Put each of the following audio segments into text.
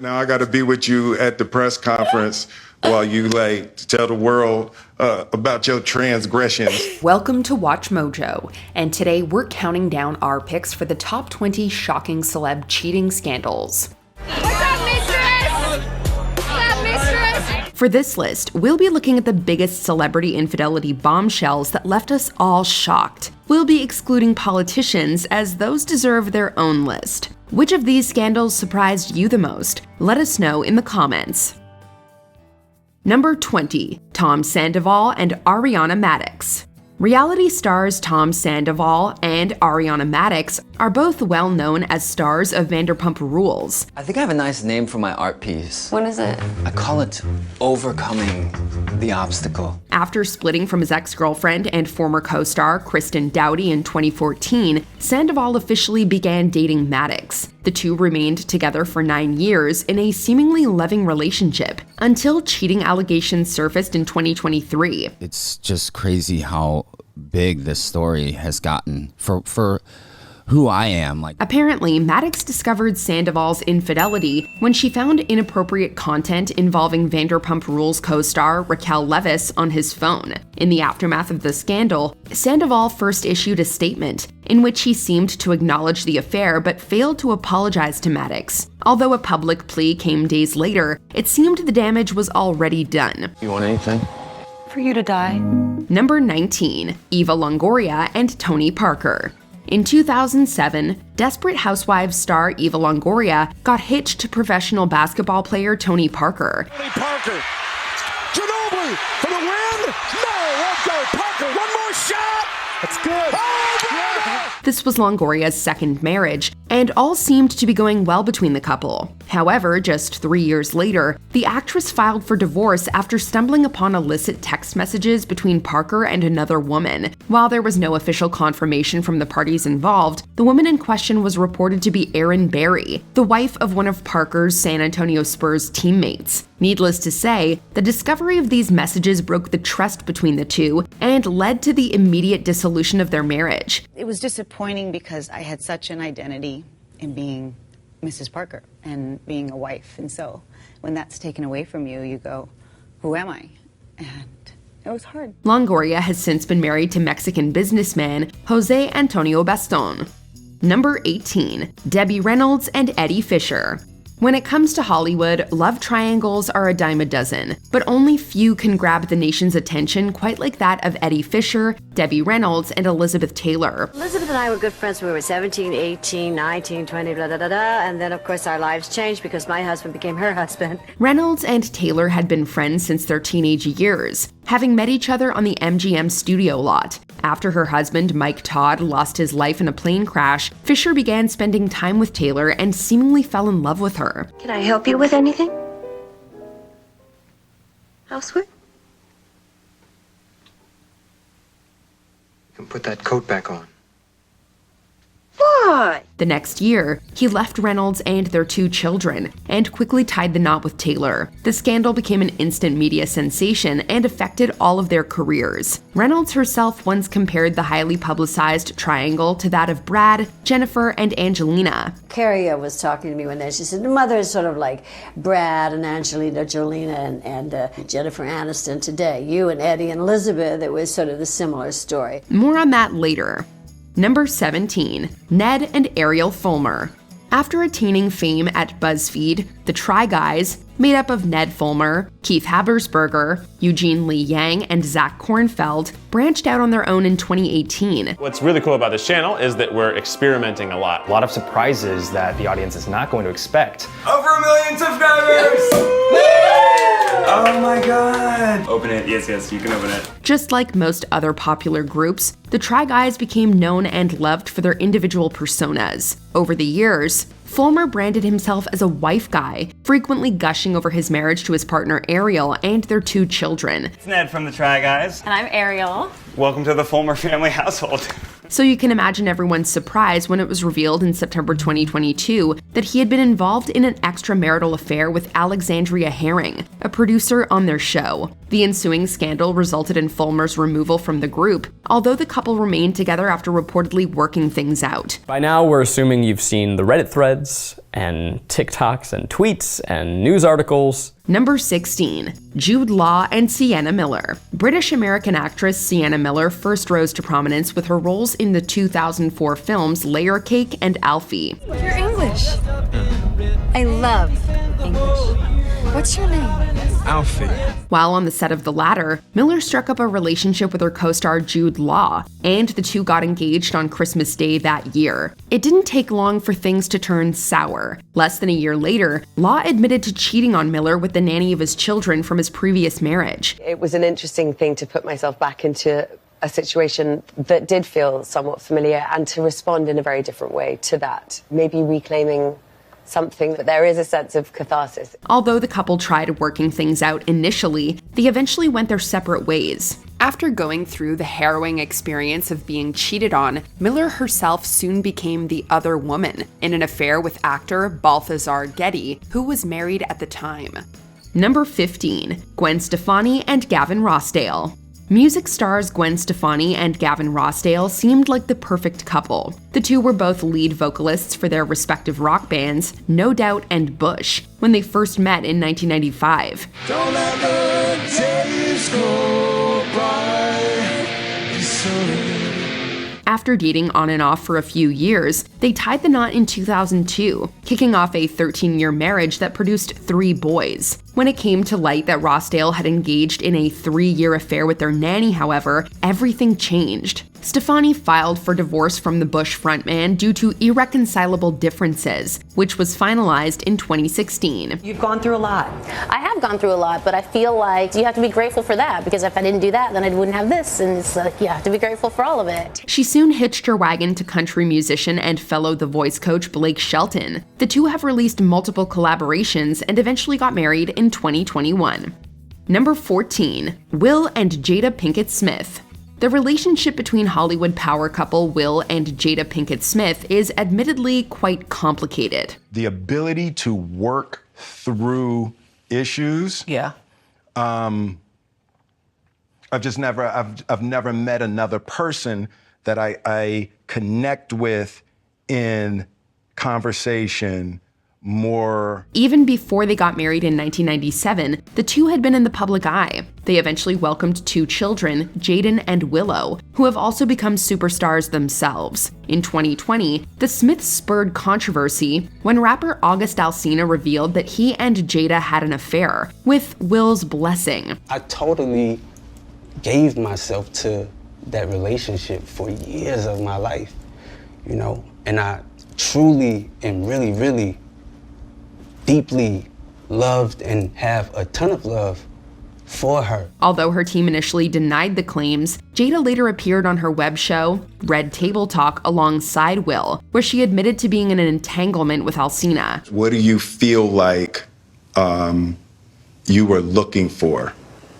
Now I got to be with you at the press conference while you to tell the world about your transgressions. Welcome to Watch Mojo, and today we're counting down our picks for the top 20 shocking celeb cheating scandals. What's up, mistress? What's up, mistress? For this list, we'll be looking at the biggest celebrity infidelity bombshells that left us all shocked. We'll be excluding politicians, as those deserve their own list. Which of these scandals surprised you the most? Let us know in the comments. Number 20. Tom Sandoval and Ariana Madix. Reality stars Tom Sandoval and Ariana Madix are both well known as stars of Vanderpump Rules. I think I have a nice name for my art piece. What is it? I call it Overcoming the Obstacle. After splitting from his ex-girlfriend and former co-star Kristen in 2014, Sandoval officially began dating Madix. The two remained together for 9 years in a seemingly loving relationship until cheating allegations surfaced in 2023. It's just crazy how big this story has gotten for who I am. Apparently, Madix discovered Sandoval's infidelity when she found inappropriate content involving Vanderpump Rules co-star Raquel Leviss on his phone. In the aftermath of the scandal, Sandoval first issued a statement in which he seemed to acknowledge the affair but failed to apologize to Madix. Although a public plea came days later, it seemed the damage was already done. You want anything? For you to die. Number 19. Eva Longoria and Tony Parker. In 2007, Desperate Housewives star Eva Longoria got hitched to professional basketball player Tony Parker. Tony Parker, Ginobili for the win? No, let's go Parker, one more shot! That's good. This was Longoria's second marriage, and all seemed to be going well between the couple. However, just 3 years later, the actress filed for divorce after stumbling upon illicit text messages between Parker and another woman. While there was no official confirmation from the parties involved, the woman in question was reported to be Erin Berry, the wife of one of Parker's San Antonio Spurs teammates. Needless to say, the discovery of these messages broke the trust between the two and led to the immediate dissolution of their marriage. It was disappointing because I had such an identity in being Mrs. Parker and being a wife. And so when that's taken away from you, you go, who am I? And it was hard. Longoria has since been married to Mexican businessman Jose Antonio Baston. Number 18. Debbie Reynolds and Eddie Fisher. When it comes to Hollywood, love triangles are a dime a dozen, but only few can grab the nation's attention quite like that of Eddie Fisher, Debbie Reynolds, and Elizabeth Taylor. Elizabeth and I were good friends when we were 17, 18, 19, 20, blah, blah, blah, blah, and then of course our lives changed because my husband became her husband. Reynolds and Taylor had been friends since their teenage years, having met each other on the MGM studio lot. After her husband, Mike Todd, lost his life in a plane crash, Fisher began spending time with Taylor and seemingly fell in love with her. Can I help you with anything? Housework? You can put that coat back on. Why? The next year, he left Reynolds and their 2 children and quickly tied the knot with Taylor. The scandal became an instant media sensation and affected all of their careers. Reynolds herself once compared the highly publicized triangle to that of Brad, Jennifer, and Angelina. Carrie was talking to me one day. She said, the mother is sort of like Brad and Angelina Jolina and Jennifer Aniston today. You and Eddie and Elizabeth, it was sort of the similar story. More on that later. Number 17. Ned and Ariel Fulmer. After attaining fame at BuzzFeed, the Try Guys, made up of Ned Fulmer, Keith Habersberger, Eugene Lee Yang, and Zach Kornfeld, branched out on their own in 2018. What's really cool about this channel is that we're experimenting a lot. A lot of surprises that the audience is not going to expect. Over 1 million subscribers! Oh my god! Open it. Yes, you can open it. Just like most other popular groups, the Try Guys became known and loved for their individual personas. Over the years, Fulmer branded himself as a wife guy, frequently gushing over his marriage to his partner Ariel and their 2 children. It's Ned from the Try Guys. And I'm Ariel. Welcome to the Fulmer family household. So you can imagine everyone's surprise when it was revealed in September 2022 that he had been involved in an extramarital affair with Alexandria Herring, a producer on their show. The ensuing scandal resulted in Fulmer's removal from the group, although the couple remained together after reportedly working things out. By now, we're assuming you've seen the Reddit threads and TikToks and tweets and news articles. Number 16, Jude Law and Sienna Miller. British-American actress Sienna Miller first rose to prominence with her roles in the 2004 films Layer Cake and Alfie. You're English. I love English. What's your name? Alfie. While on the set of the latter, Miller struck up a relationship with her co-star Jude Law, and the two got engaged on Christmas Day that year. It didn't take long for things to turn sour. Less than a year later, Law admitted to cheating on Miller with the nanny of his children from his previous marriage. It was an interesting thing to put myself back into a situation that did feel somewhat familiar and to respond in a very different way to that. Maybe reclaiming something, but there is a sense of catharsis. Although the couple tried working things out initially, they eventually went their separate ways. After going through the harrowing experience of being cheated on, Miller herself soon became the other woman in an affair with actor Balthazar Getty, who was married at the time. Number 15, Gwen Stefani and Gavin Rossdale. Music stars Gwen Stefani and Gavin Rossdale seemed like the perfect couple. The two were both lead vocalists for their respective rock bands, No Doubt and Bush, when they first met in 1995. Don't let the days go by. After dating on and off for a few years, they tied the knot in 2002, kicking off a 13-year marriage that produced 3 boys. When it came to light that Rossdale had engaged in a 3-year affair with their nanny, however, everything changed. Stefani filed for divorce from the Bush frontman due to irreconcilable differences, which was finalized in 2016. You've gone through a lot. I have gone through a lot, but I feel like you have to be grateful for that, because if I didn't do that, then I wouldn't have this, and it's like you have to be grateful for all of it. She soon hitched her wagon to country musician and fellow The Voice coach Blake Shelton. The two have released multiple collaborations and eventually got married in 2021. Number 14, Will and Jada Pinkett Smith. The relationship between Hollywood power couple Will and Jada Pinkett Smith is admittedly quite complicated. The ability to work through issues. Yeah. I've never met another person that I connect with in conversation more. Even before they got married in 1997, the two had been in the public eye. They eventually welcomed 2 children, Jaden and Willow, who have also become superstars themselves. In 2020, the Smiths spurred controversy when rapper August Alsina revealed that he and Jada had an affair, with Will's blessing. I totally gave myself to that relationship for years of my life, you know, and I truly and really deeply loved and have a ton of love for her. Although her team initially denied the claims, Jada later appeared on her web show, Red Table Talk, alongside Will, where she admitted to being in an entanglement with Alsina. What do you feel like you were looking for?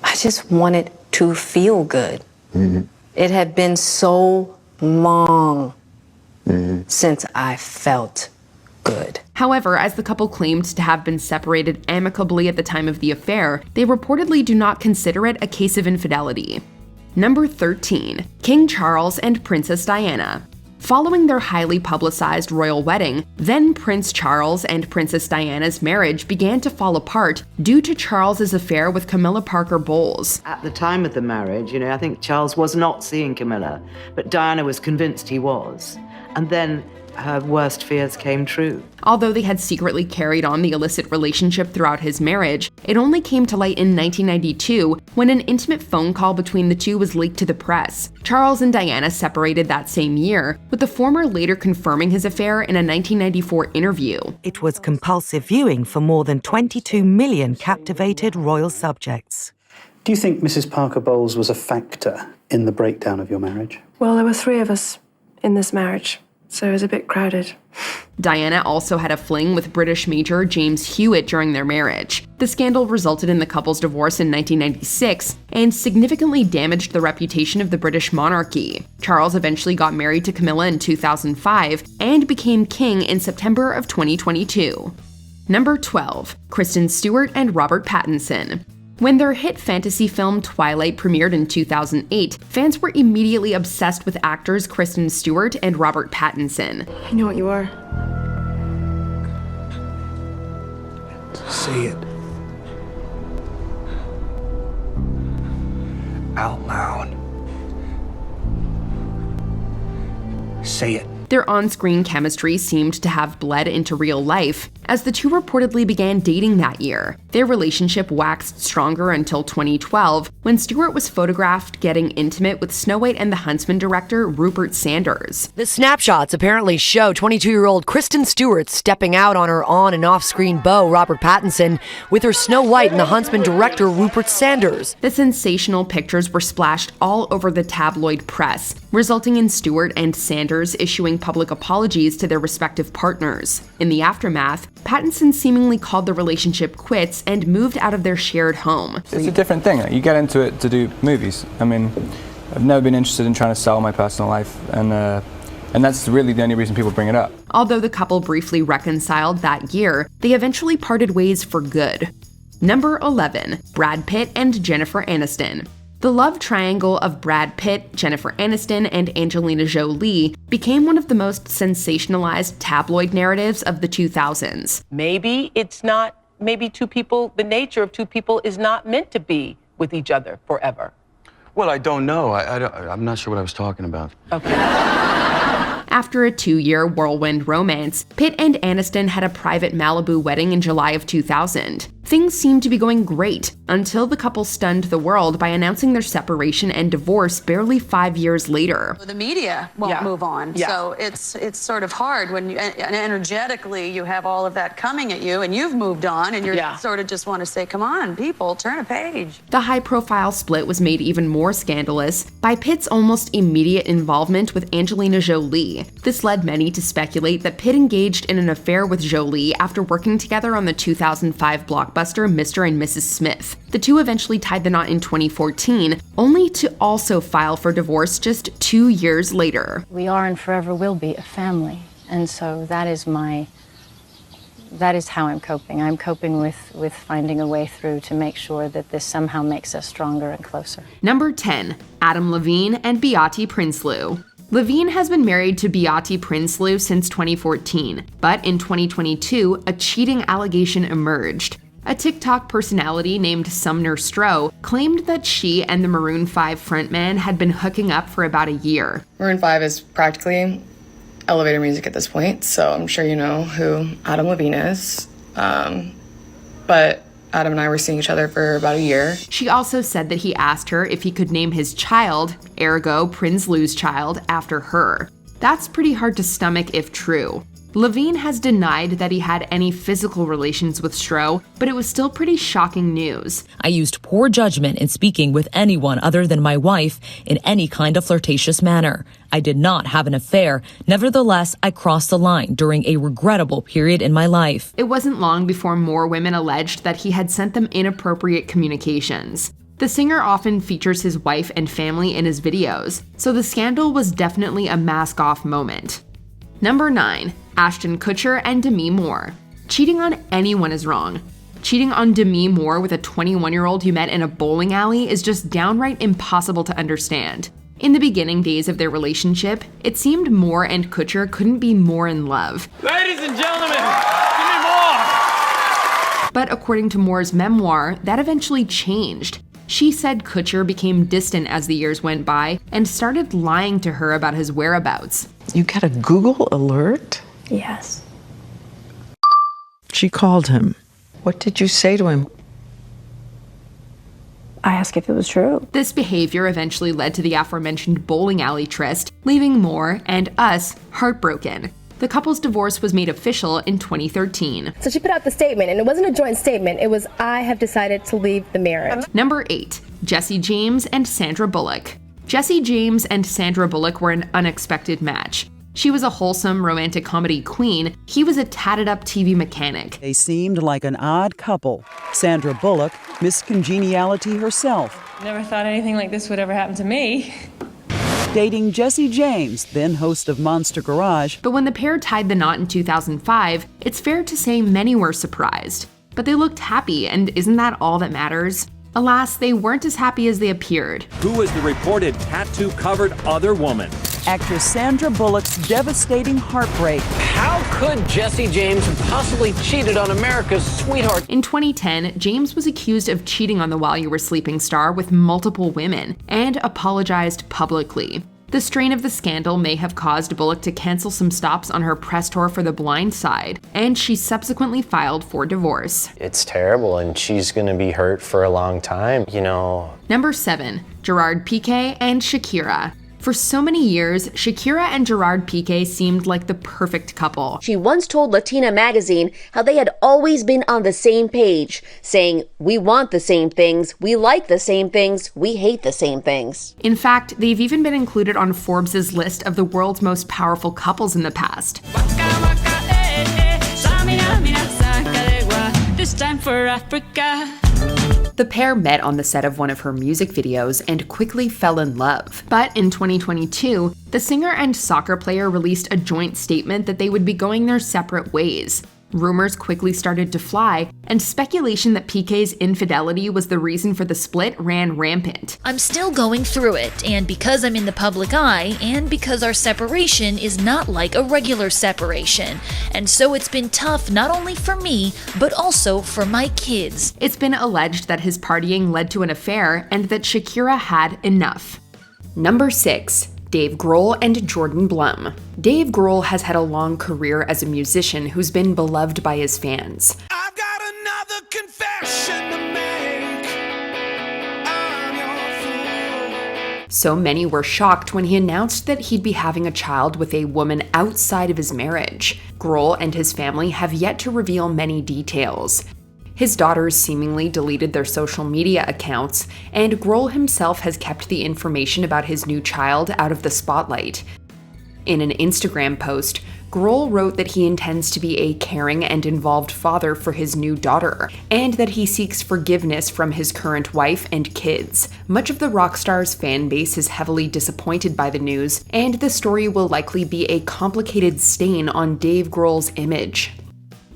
I just wanted to feel good. Mm-hmm. It had been so long since I felt good. However, as the couple claimed to have been separated amicably at the time of the affair, they reportedly do not consider it a case of infidelity. Number 13, King Charles and Princess Diana. Following their highly publicized royal wedding, then Prince Charles and Princess Diana's marriage began to fall apart due to Charles's affair with Camilla Parker Bowles. At the time of the marriage, I think Charles was not seeing Camilla, but Diana was convinced he was. And then her worst fears came true. Although they had secretly carried on the illicit relationship throughout his marriage, it only came to light in 1992 when an intimate phone call between the two was leaked to the press. Charles and Diana separated that same year, with the former later confirming his affair in a 1994 interview. It was compulsive viewing for more than 22 million captivated royal subjects. Do you think Mrs. Parker Bowles was a factor in the breakdown of your marriage? Well, there were 3 of us in this marriage, so it was a bit crowded. Diana also had a fling with British Major James Hewitt during their marriage. The scandal resulted in the couple's divorce in 1996 and significantly damaged the reputation of the British monarchy. Charles eventually got married to Camilla in 2005 and became king in September of 2022. Number 12, Kristen Stewart and Robert Pattinson. When their hit fantasy film Twilight premiered in 2008, fans were immediately obsessed with actors Kristen Stewart and Robert Pattinson. I know what you are. Say it. Out loud. Say it. Their on-screen chemistry seemed to have bled into real life, as the two reportedly began dating that year. Their relationship waxed stronger until 2012, when Stewart was photographed getting intimate with Snow White and the Huntsman director Rupert Sanders. The snapshots apparently show 22-year-old Kristen Stewart stepping out on her on- and off-screen beau, Robert Pattinson, with her Snow White and the Huntsman director Rupert Sanders. The sensational pictures were splashed all over the tabloid press, resulting in Stewart and Sanders issuing public apologies to their respective partners. In the aftermath, Pattinson seemingly called the relationship quits and moved out of their shared home. It's a different thing. You get into it to do movies. I mean, I've never been interested in trying to sell my personal life, and that's really the only reason people bring it up. Although the couple briefly reconciled that year, they eventually parted ways for good. Number 11, Brad Pitt and Jennifer Aniston. The love triangle of Brad Pitt, Jennifer Aniston, and Angelina Jolie became one of the most sensationalized tabloid narratives of the 2000s. Maybe it's not, maybe two people, the nature of two people is not meant to be with each other forever. Well, I don't know. I'm not sure what I was talking about. After a 2-year whirlwind romance, Pitt and Aniston had a private Malibu wedding in July of 2000. Things seemed to be going great until the couple stunned the world by announcing their separation and divorce barely 5 years later. The media won't move on, so it's sort of hard when you, and energetically you have all of that coming at you, and you've moved on, and you're sort of just want to say, come on, people, turn a page. The high-profile split was made even more scandalous by Pitt's almost immediate involvement with Angelina Jolie. This led many to speculate that Pitt engaged in an affair with Jolie after working together on the 2005 blockbuster Mr. and Mrs. Smith. The two eventually tied the knot in 2014, only to also file for divorce just 2 years later. We are and forever will be a family, and so that is how I'm coping. I'm coping with finding a way through to make sure that this somehow makes us stronger and closer. Number 10, Adam Levine and Behati Prinsloo. Levine has been married to Behati Prinsloo since 2014, but in 2022, a cheating allegation emerged. A TikTok personality named Sumner Stroh claimed that she and the Maroon 5 frontman had been hooking up for about a year. Maroon 5 is practically elevator music at this point, so I'm sure you know who Adam Levine is. But Adam and I were seeing each other for about a year. She also said that he asked her if he could name his child, ergo Prinsloo's child, after her. That's pretty hard to stomach if true. Levine has denied that he had any physical relations with Stroh, but it was still pretty shocking news. I used poor judgment in speaking with anyone other than my wife in any kind of flirtatious manner. I did not have an affair. Nevertheless, I crossed the line during a regrettable period in my life. It wasn't long before more women alleged that he had sent them inappropriate communications. The singer often features his wife and family in his videos, so the scandal was definitely a mask-off moment. Number 9, Ashton Kutcher and Demi Moore. Cheating on anyone is wrong. Cheating on Demi Moore with a 21-year-old you met in a bowling alley is just downright impossible to understand. In the beginning days of their relationship, it seemed Moore and Kutcher couldn't be more in love. Ladies and gentlemen, Demi Moore! But according to Moore's memoir, that eventually changed. She said Kutcher became distant as the years went by and started lying to her about his whereabouts. You got a Google alert? Yes. She called him. What did you say to him? I asked if it was true. This behavior eventually led to the aforementioned bowling alley tryst, leaving Moore and us heartbroken. The couple's divorce was made official in 2013. So she put out the statement, and it wasn't a joint statement. It was, I have decided to leave the marriage. Number 8, Jesse James and Sandra Bullock. Jesse James and Sandra Bullock were an unexpected match. She was a wholesome romantic comedy queen. He was a tatted-up TV mechanic. They seemed like an odd couple. Sandra Bullock, Miss Congeniality herself. Never thought anything like this would ever happen to me. Dating Jesse James, then host of Monster Garage. But when the pair tied the knot in 2005, it's fair to say many were surprised. But they looked happy, and isn't that all that matters? Alas, they weren't as happy as they appeared. Who is the reported tattoo-covered other woman? actress Sandra Bullock's devastating heartbreak. How could Jesse James have possibly cheated on America's sweetheart? In 2010, James was accused of cheating on the While You Were Sleeping star with multiple women and apologized publicly. The strain of the scandal may have caused Bullock to cancel some stops on her press tour for The Blind Side, and she subsequently filed for divorce. It's terrible, and she's gonna be hurt for a long time, you know. Number 7. Gerard Piqué and Shakira. For so many years, Shakira and Gerard Piqué seemed like the perfect couple. She once told Latina magazine how they had always been on the same page, saying, "We want the same things, we like the same things, we hate the same things." In fact, they've even been included on Forbes' list of the world's most powerful couples in the past. This time for Africa. The pair met on the set of one of her music videos and quickly fell in love. But in 2022, the singer and soccer player released a joint statement that they would be going their separate ways. Rumors quickly started to fly, and speculation that Piqué's infidelity was the reason for the split ran rampant. I'm still going through it, and because I'm in the public eye, and because our separation is not like a regular separation, and so it's been tough not only for me, but also for my kids. It's been alleged that his partying led to an affair and that Shakira had enough. Number 6. Dave Grohl and Jordan Blum. Dave Grohl has had a long career as a musician who's been beloved by his fans. I've got another confession to make. I'm your fool. So many were shocked when he announced that he'd be having a child with a woman outside of his marriage. Grohl and his family have yet to reveal many details. His daughters seemingly deleted their social media accounts, and Grohl himself has kept the information about his new child out of the spotlight. In an Instagram post, Grohl wrote that he intends to be a caring and involved father for his new daughter, and that he seeks forgiveness from his current wife and kids. Much of the rock star's fan base is heavily disappointed by the news, and the story will likely be a complicated stain on Dave Grohl's image.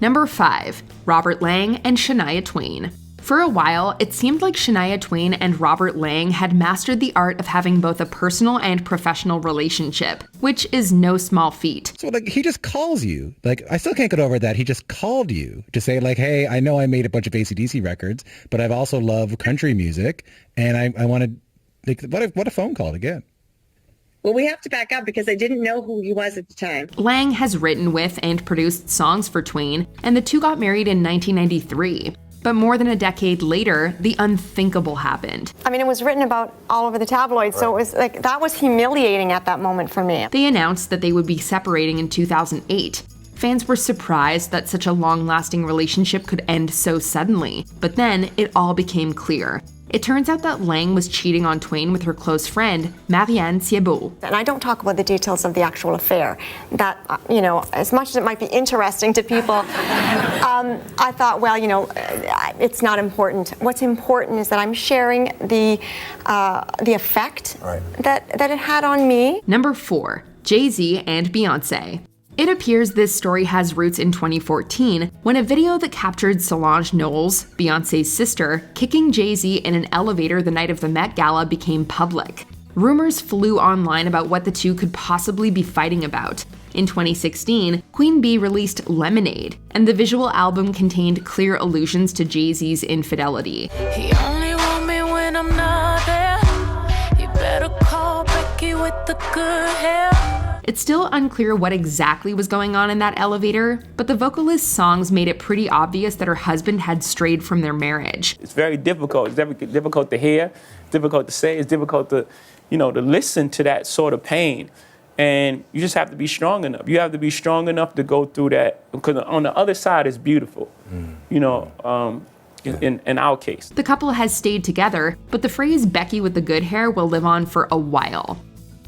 Number 5. Robert Lang and Shania Twain. For a while, it seemed like Shania Twain and Robert Lang had mastered the art of having both a personal and professional relationship, which is no small feat. So, he just calls you. I still can't get over that. He just called you to say, hey, I know I made a bunch of AC/DC records, but I've also loved country music, and I wanted, what a phone call to get. Well, we have to back up because I didn't know who he was at the time. Lang has written with and produced songs for Twain, and the two got married in 1993. But more than a decade later, the unthinkable happened. I mean, it was written about all over the tabloids, so it was that was humiliating at that moment for me. They announced that they would be separating in 2008. Fans were surprised that such a long-lasting relationship could end so suddenly, but then it all became clear. It turns out that Lang was cheating on Twain with her close friend, Marianne Thiebaud. And I don't talk about the details of the actual affair. That, as much as it might be interesting to people, I thought, it's not important. What's important is that I'm sharing the effect that it had on me. Number 4, Jay-Z and Beyoncé. It appears this story has roots in 2014, when a video that captured Solange Knowles, Beyoncé's sister, kicking Jay-Z in an elevator the night of the Met Gala became public. Rumors flew online about what the two could possibly be fighting about. In 2016, Queen Bee released Lemonade, and the visual album contained clear allusions to Jay-Z's infidelity. He only want me when I'm not there. You better call Becky with the good hair. It's still unclear what exactly was going on in that elevator, but the vocalist's songs made it pretty obvious that her husband had strayed from their marriage. It's very difficult. It's difficult to hear, it's difficult to say, it's difficult to, to listen to that sort of pain. And you just have to be strong enough. You have to be strong enough to go through that, because on the other side is beautiful, in our case. The couple has stayed together, but the phrase Becky with the good hair will live on for a while.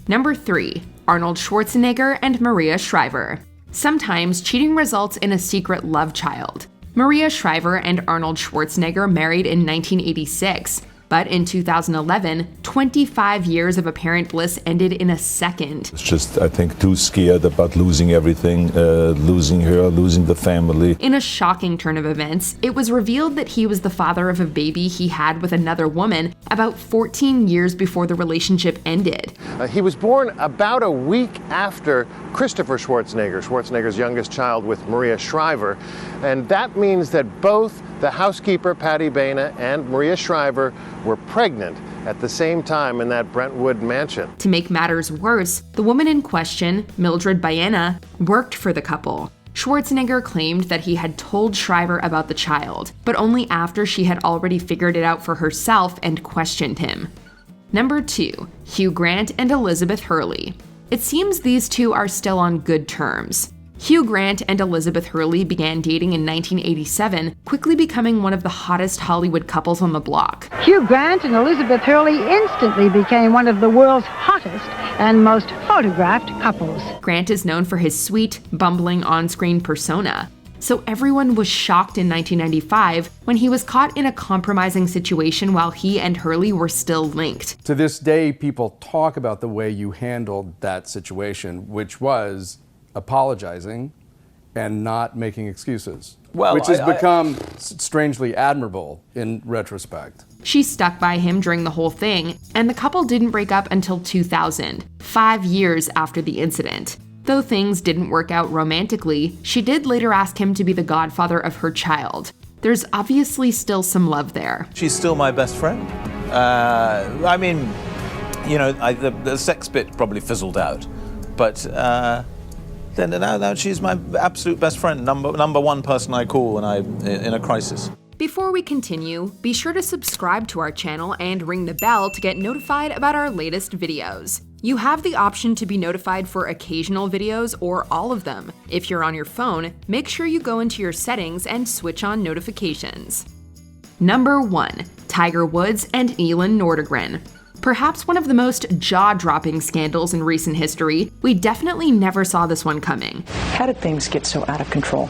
Number 3. Arnold Schwarzenegger and Maria Shriver. Sometimes cheating results in a secret love child. Maria Shriver and Arnold Schwarzenegger married in 1986, But in 2011, 25 years of apparent bliss ended in a second. It's just, I think, too scared about losing everything, losing her, losing the family. In a shocking turn of events, it was revealed that he was the father of a baby he had with another woman about 14 years before the relationship ended. He was born about a week after Christopher Schwarzenegger, Schwarzenegger's youngest child, with Maria Shriver. And that means that both the housekeeper, Patty Baina, and Maria Shriver were pregnant at the same time in that Brentwood mansion. To make matters worse, the woman in question, Mildred Baena, worked for the couple. Schwarzenegger claimed that he had told Shriver about the child, but only after she had already figured it out for herself and questioned him. Number 2, Hugh Grant and Elizabeth Hurley. It seems these two are still on good terms. Hugh Grant and Elizabeth Hurley began dating in 1987, quickly becoming one of the hottest Hollywood couples on the block. Hugh Grant and Elizabeth Hurley instantly became one of the world's hottest and most photographed couples. Grant is known for his sweet, bumbling on-screen persona. So everyone was shocked in 1995 when he was caught in a compromising situation while he and Hurley were still linked. To this day, people talk about the way you handled that situation, which was apologizing and not making excuses, which has become strangely admirable in retrospect. She stuck by him during the whole thing, and the couple didn't break up until 2000, 5 years after the incident. Though things didn't work out romantically, she did later ask him to be the godfather of her child. There's obviously still some love there. She's still my best friend. I mean, you know, the sex bit probably fizzled out, but now she's my absolute best friend, number one person I call when I'm in a crisis. Before we continue, be sure to subscribe to our channel and ring the bell to get notified about our latest videos. You have the option to be notified for occasional videos or all of them. If you're on your phone, make sure you go into your settings and switch on notifications. Number 1, Tiger Woods and Elin Nordegren. Perhaps one of the most jaw-dropping scandals in recent history, we definitely never saw this one coming. How did things get so out of control?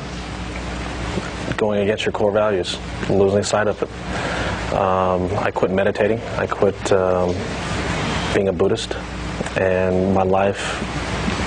Going against your core values, losing sight of it. I quit meditating. I quit being a Buddhist, and my life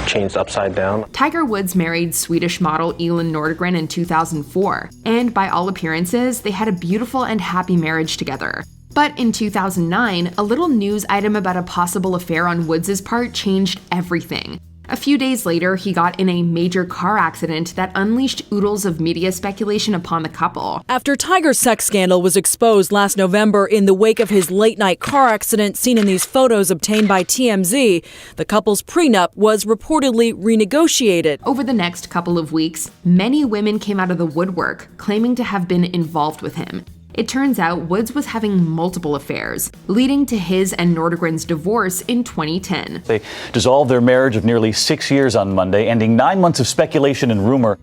changed upside down. Tiger Woods married Swedish model Elin Nordegren in 2004, and by all appearances, they had a beautiful and happy marriage together. But in 2009, a little news item about a possible affair on Woods' part changed everything. A few days later, he got in a major car accident that unleashed oodles of media speculation upon the couple. After Tiger's sex scandal was exposed last November in the wake of his late-night car accident seen in these photos obtained by TMZ, the couple's prenup was reportedly renegotiated. Over the next couple of weeks, many women came out of the woodwork, claiming to have been involved with him. It turns out Woods was having multiple affairs, leading to his and Nordegren's divorce in 2010. They dissolved their marriage of nearly 6 years on Monday, ending 9 months of speculation and rumor.